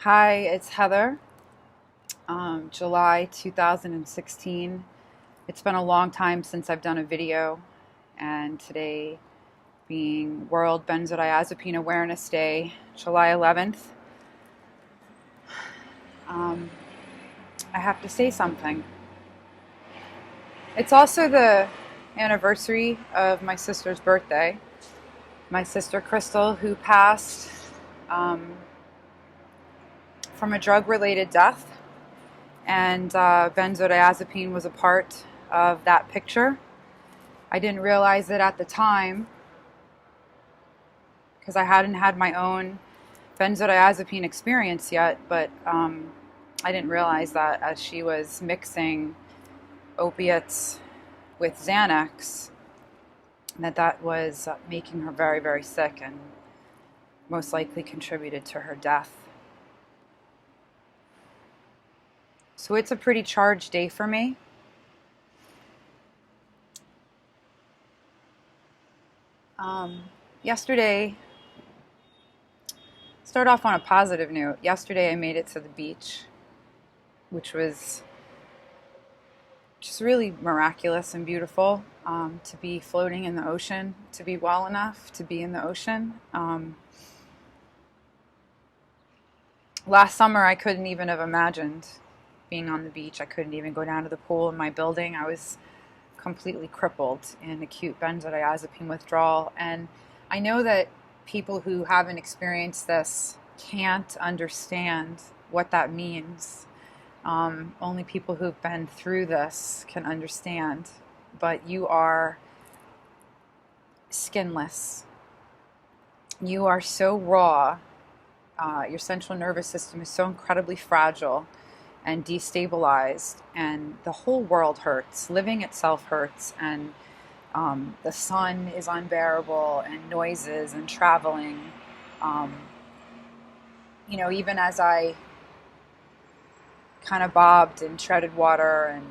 Hi, it's Heather. July 2016. It's been a long time since I've done a video, and today being World Benzodiazepine Awareness Day, July 11th, um, I have to say something. It's also the anniversary of my sister's birthday. My sister Crystal, who passed um, from a drug-related death, and benzodiazepine was a part of that picture. I didn't realize it at the time because I hadn't had my own benzodiazepine experience yet, but I didn't realize that as she was mixing opiates with Xanax, that was making her very, very sick and most likely contributed to her death. So it's a pretty charged day for me. Yesterday, start off on a positive note. Yesterday I made it to the beach, which was just really miraculous and beautiful, to be floating in the ocean, to be well enough to be in the ocean. Last summer I couldn't even have imagined being on the beach. I couldn't even go down to the pool in my building. I was completely crippled in acute benzodiazepine withdrawal, and I know that people who haven't experienced this can't understand what that means. Only people who've been through this can understand. But you are skinless. You are so raw. Your central nervous system is so incredibly fragile and destabilized, and the whole world hurts. Living itself hurts, and the sun is unbearable, and noises and traveling. Um, even as I kind of bobbed and treaded water and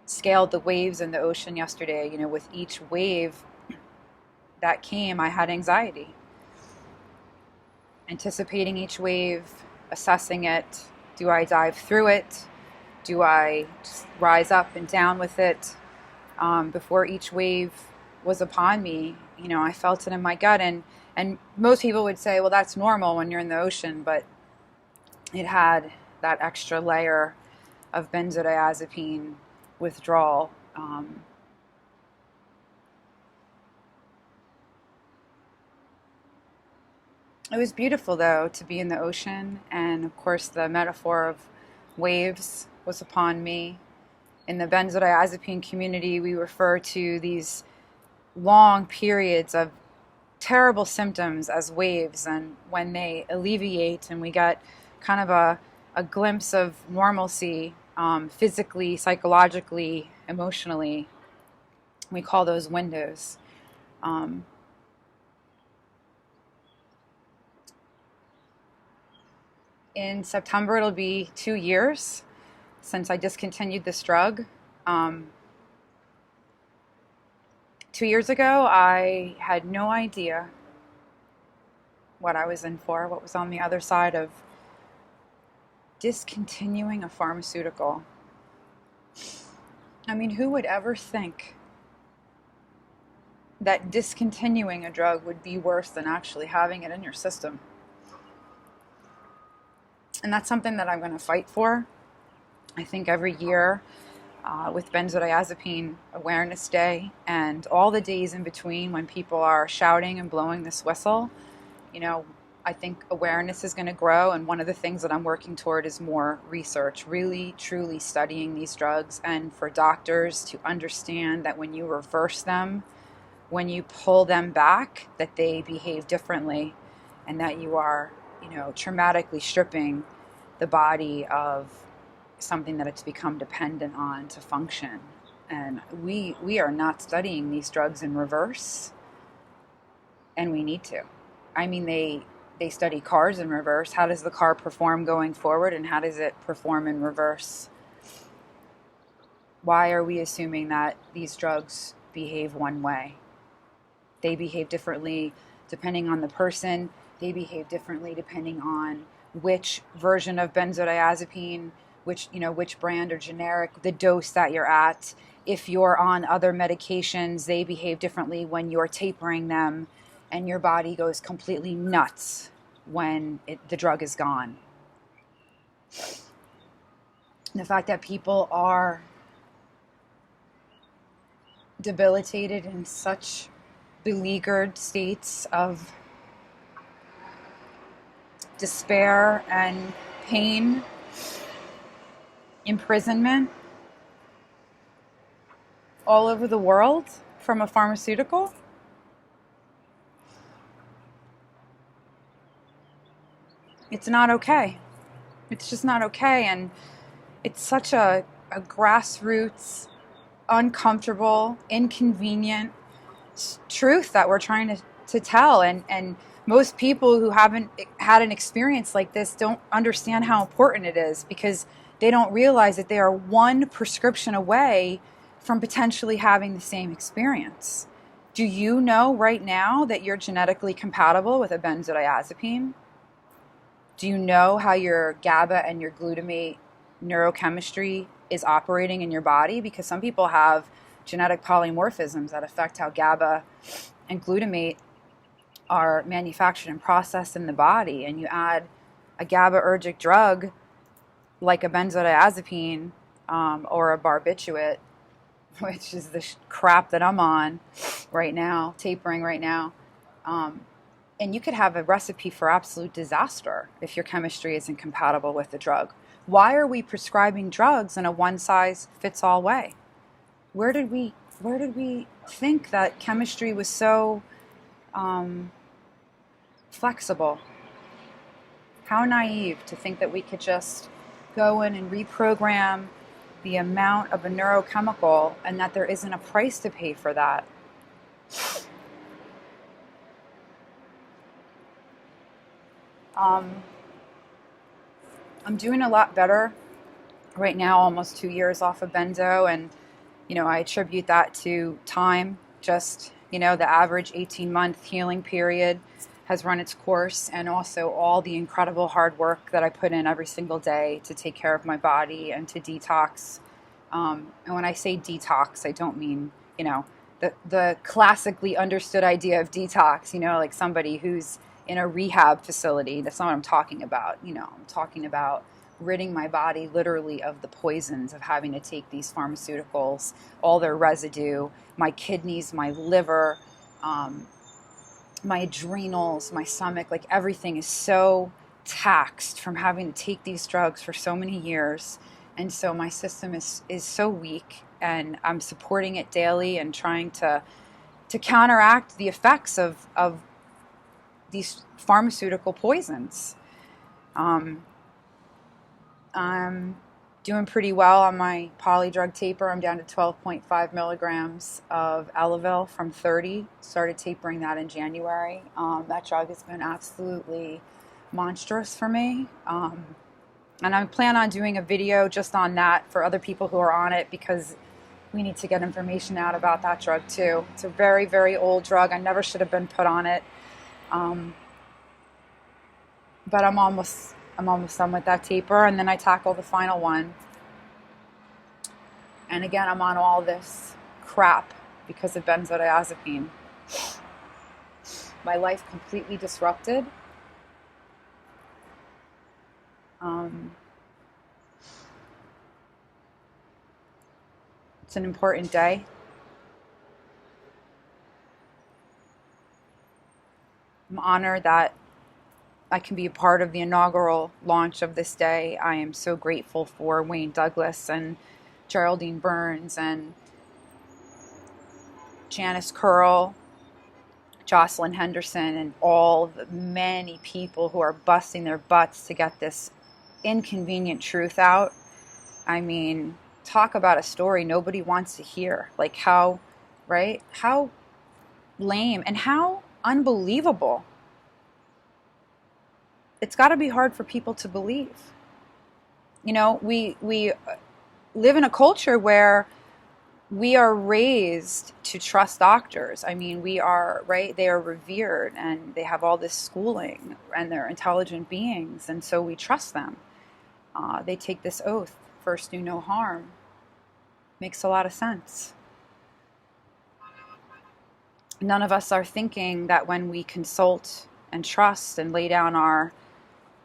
scaled the waves in the ocean yesterday, with each wave that came, I had anxiety. Anticipating each wave, assessing it. Do I dive through it? Do I just rise up and down with it? Before each wave was upon me, I felt it in my gut. And most people would say, well, that's normal when you're in the ocean, but it had that extra layer of benzodiazepine withdrawal. It was beautiful, though, to be in the ocean, and of course the metaphor of waves was upon me. In the benzodiazepine community, we refer to these long periods of terrible symptoms as waves, and when they alleviate and we get kind of a glimpse of normalcy, physically, psychologically, emotionally, we call those windows. Um, in September, it'll be 2 years since I discontinued this drug. 2 years ago, I had no idea what I was in for, what was on the other side of discontinuing a pharmaceutical. I mean, who would ever think that discontinuing a drug would be worse than actually having it in your system? And that's something that I'm going to fight for. I think every year, with Benzodiazepine Awareness Day and all the days in between when people are shouting and blowing this whistle, I think awareness is going to grow. And one of the things that I'm working toward is more research, really, truly studying these drugs, and for doctors to understand that when you reverse them, when you pull them back, that they behave differently, and that you are, traumatically stripping the body of something that it's become dependent on to function. And we are not studying these drugs in reverse, and we need to. I mean, they study cars in reverse. How does the car perform going forward, and how does it perform in reverse? Why are we assuming that these drugs behave one way? They behave differently depending on the person They behave differently depending on which version of benzodiazepine, which brand or generic, the dose that you're at. If you're on other medications, they behave differently when you're tapering them, and your body goes completely nuts when the drug is gone. The fact that people are debilitated in such beleaguered states of despair and pain, imprisonment all over the world from a pharmaceutical. It's not okay. It's just not okay. And it's such a grassroots, uncomfortable, inconvenient truth that we're trying to tell. And most people who haven't had an experience like this don't understand how important it is, because they don't realize that they are one prescription away from potentially having the same experience. Do you know right now that you're genetically compatible with a benzodiazepine? Do you know how your GABA and your glutamate neurochemistry is operating in your body? Because some people have genetic polymorphisms that affect how GABA and glutamate are manufactured and processed in the body. And you add a GABAergic drug like a benzodiazepine or a barbiturate, which is the crap that I'm on right now, tapering right now. And you could have a recipe for absolute disaster if your chemistry isn't compatible with the drug. Why are we prescribing drugs in a one-size-fits-all way? Where did we think that chemistry was so flexible? How naive to think that we could just go in and reprogram the amount of a neurochemical and that there isn't a price to pay for that. I'm doing a lot better right now, almost 2 years off of benzo, and I attribute that to time. Just the average 18-month healing period has run its course, and also all the incredible hard work that I put in every single day to take care of my body and to detox. And when I say detox, I don't mean the classically understood idea of detox, like somebody who's in a rehab facility. That's not what I'm talking about. I'm talking about ridding my body literally of the poisons of having to take these pharmaceuticals, all their residue, my kidneys, my liver, my adrenals, my stomach, like everything is so taxed from having to take these drugs for so many years. And so my system is so weak, and I'm supporting it daily and trying to counteract the effects of these pharmaceutical poisons. I'm doing pretty well on my polydrug taper. I'm down to 12.5 milligrams of Elavil from 30. Started tapering that in January. That drug has been absolutely monstrous for me. And I plan on doing a video just on that for other people who are on it, because we need to get information out about that drug too. It's a very, very old drug. I never should have been put on it. But I'm almost done with that taper, and then I tackle the final one. And again, I'm on all this crap because of benzodiazepine. My life completely disrupted. It's an important day. I'm honored that I can be a part of the inaugural launch of this day. I am so grateful for Wayne Douglas and Geraldine Burns and Janice Curl, Jocelyn Henderson, and all the many people who are busting their butts to get this inconvenient truth out. I mean, talk about a story nobody wants to hear. Like how lame and how unbelievable. It's got to be hard for people to believe. We live in a culture where we are raised to trust doctors. I mean, we are, right? They are revered and they have all this schooling and they're intelligent beings. And so we trust them. They take this oath, first do no harm. Makes a lot of sense. None of us are thinking that when we consult and trust and lay down our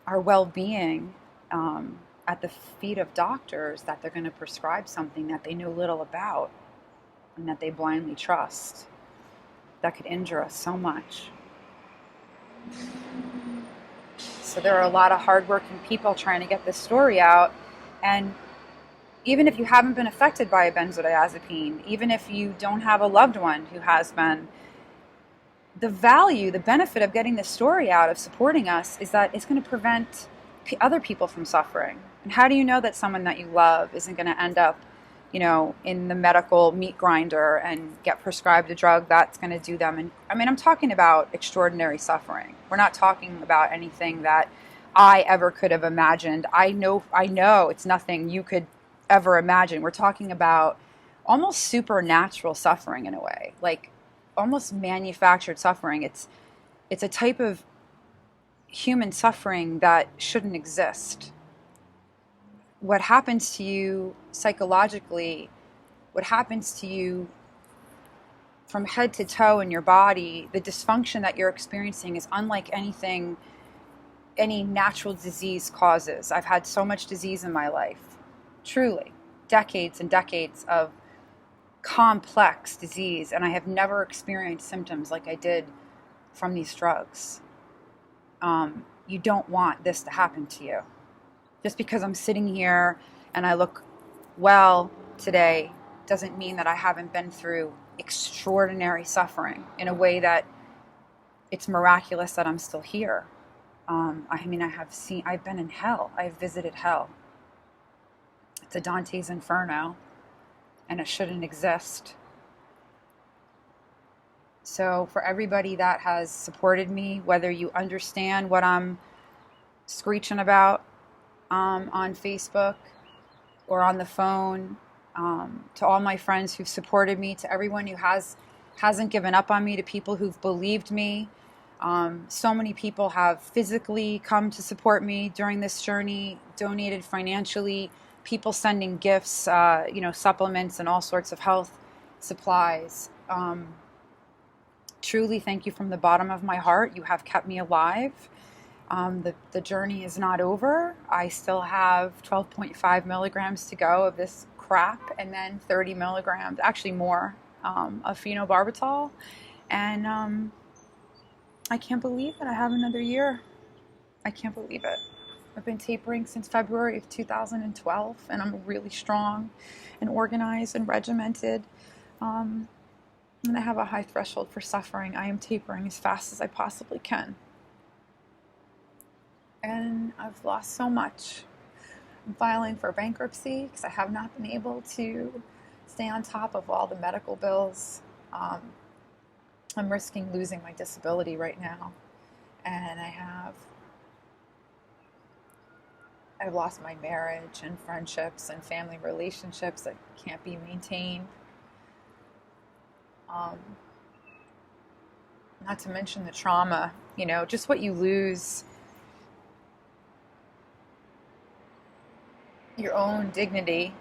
well-being at the feet of doctors, that they're going to prescribe something that they know little about and that they blindly trust. That could injure us so much. So there are a lot of hardworking people trying to get this story out. And even if you haven't been affected by a benzodiazepine, even if you don't have a loved one who has been, the value, the benefit of getting this story out, of supporting us, is that it's going to prevent other people from suffering. And how do you know that someone that you love isn't going to end up, in the medical meat grinder and get prescribed a drug that's going to do them? And I mean, I'm talking about extraordinary suffering. We're not talking about anything that I ever could have imagined. I know it's nothing you could ever imagine. We're talking about almost supernatural suffering in a way, like almost manufactured suffering. It's a type of human suffering that shouldn't exist. What happens to you psychologically, what happens to you from head to toe in your body, the dysfunction that you're experiencing is unlike anything any natural disease causes. I've had so much disease in my life, truly, decades and decades of complex disease, and I have never experienced symptoms like I did from these drugs. You don't want this to happen to you. Just because I'm sitting here and I look well today doesn't mean that I haven't been through extraordinary suffering in a way that it's miraculous that I'm still here. I've been in hell. I've visited hell. It's a Dante's Inferno, and it shouldn't exist. So for everybody that has supported me, whether you understand what I'm screeching about on Facebook or on the phone, to all my friends who've supported me, to everyone who hasn't given up on me, to people who've believed me. So many people have physically come to support me during this journey, donated financially, people sending gifts, supplements and all sorts of health supplies. Truly, thank you from the bottom of my heart. You have kept me alive. The journey is not over. I still have 12.5 milligrams to go of this crap, and then 30 milligrams, actually more, of phenobarbital. And I can't believe that I have another year. I can't believe it. I've been tapering since February of 2012, and I'm really strong and organized and regimented. And I have a high threshold for suffering. I am tapering as fast as I possibly can. And I've lost so much. I'm filing for bankruptcy because I have not been able to stay on top of all the medical bills. I'm risking losing my disability right now. And I've lost my marriage and friendships and family relationships that can't be maintained. Not to mention the trauma, just what you lose. Your own dignity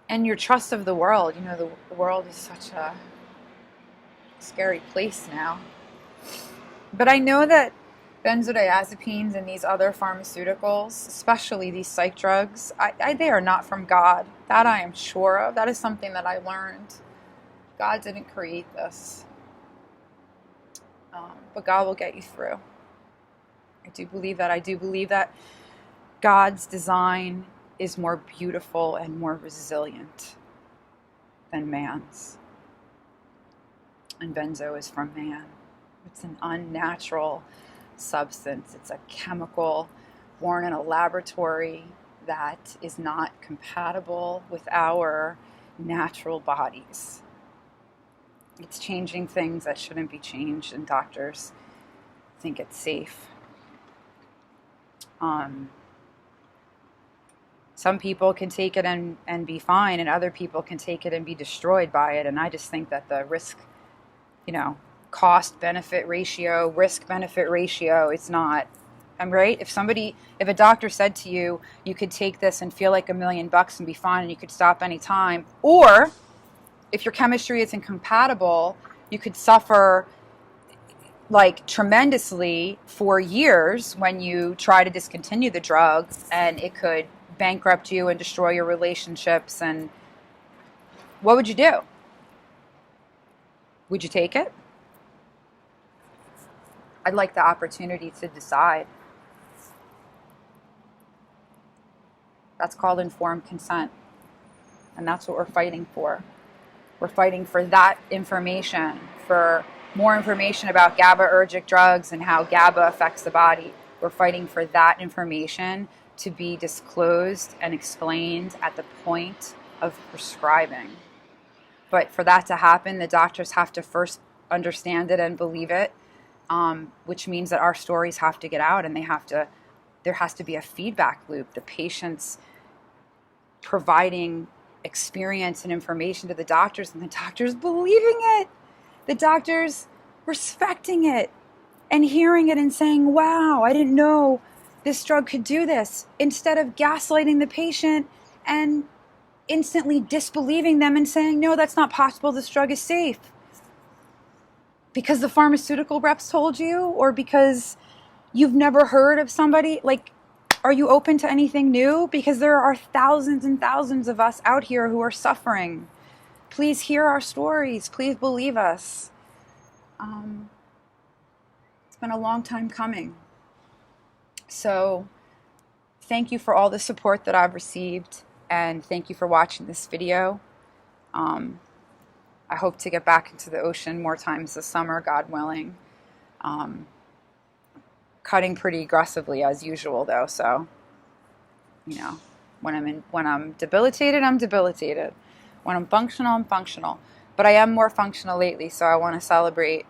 and your trust of the world. The world is such a scary place now. But I know that benzodiazepines and these other pharmaceuticals, especially these psych drugs, they are not from God. That I am sure of. That is something that I learned. God didn't create this. But God will get you through. I do believe that. I do believe that God's design is more beautiful and more resilient than man's. And benzo is from man. It's an unnatural substance. It's a chemical born in a laboratory that is not compatible with our natural bodies. It's changing things that shouldn't be changed, and doctors think it's safe. Some people can take it and be fine, and other people can take it and be destroyed by it. And I just think that the risk, cost benefit ratio, risk benefit ratio, it's not. I'm right. If a doctor said to you, you could take this and feel like $1,000,000 and be fine and you could stop anytime, or if your chemistry is incompatible, you could suffer like tremendously for years when you try to discontinue the drug, and it could bankrupt you and destroy your relationships. And what would you do? Would you take it? I'd like the opportunity to decide. That's called informed consent. And that's what we're fighting for. We're fighting for that information, for more information about GABAergic drugs and how GABA affects the body. We're fighting for that information to be disclosed and explained at the point of prescribing. But for that to happen, the doctors have to first understand it and believe it, which means that our stories have to get out, and there has to be a feedback loop. The patients providing experience and information to the doctors, and the doctors believing it, the doctors respecting it and hearing it and saying, wow, I didn't know this drug could do this, instead of gaslighting the patient and instantly disbelieving them and saying, no, that's not possible, this drug is safe. Because the pharmaceutical reps told you, or because you've never heard of somebody. Like, are you open to anything new? Because there are thousands and thousands of us out here who are suffering. Please hear our stories. Please believe us. It's been a long time coming. So thank you for all the support that I've received, and thank you for watching this video. I hope to get back into the ocean more times this summer, God willing. Cutting pretty aggressively as usual, though. So, when I'm debilitated, I'm debilitated. When I'm functional, I'm functional. But I am more functional lately, so I want to celebrate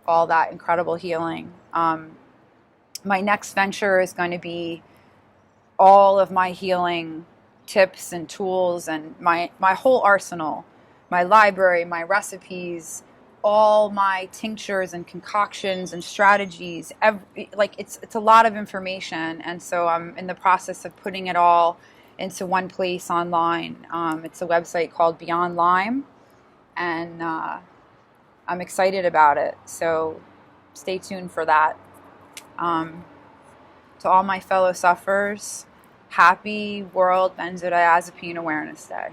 all that incredible healing. My next venture is going to be all of my healing tips and tools and my whole arsenal. My library, my recipes, all my tinctures and concoctions and strategies. It's a lot of information, and so I'm in the process of putting it all into one place online. It's a website called Beyond Lyme, and I'm excited about it. So stay tuned for that. To all my fellow sufferers, happy World Benzodiazepine Awareness Day.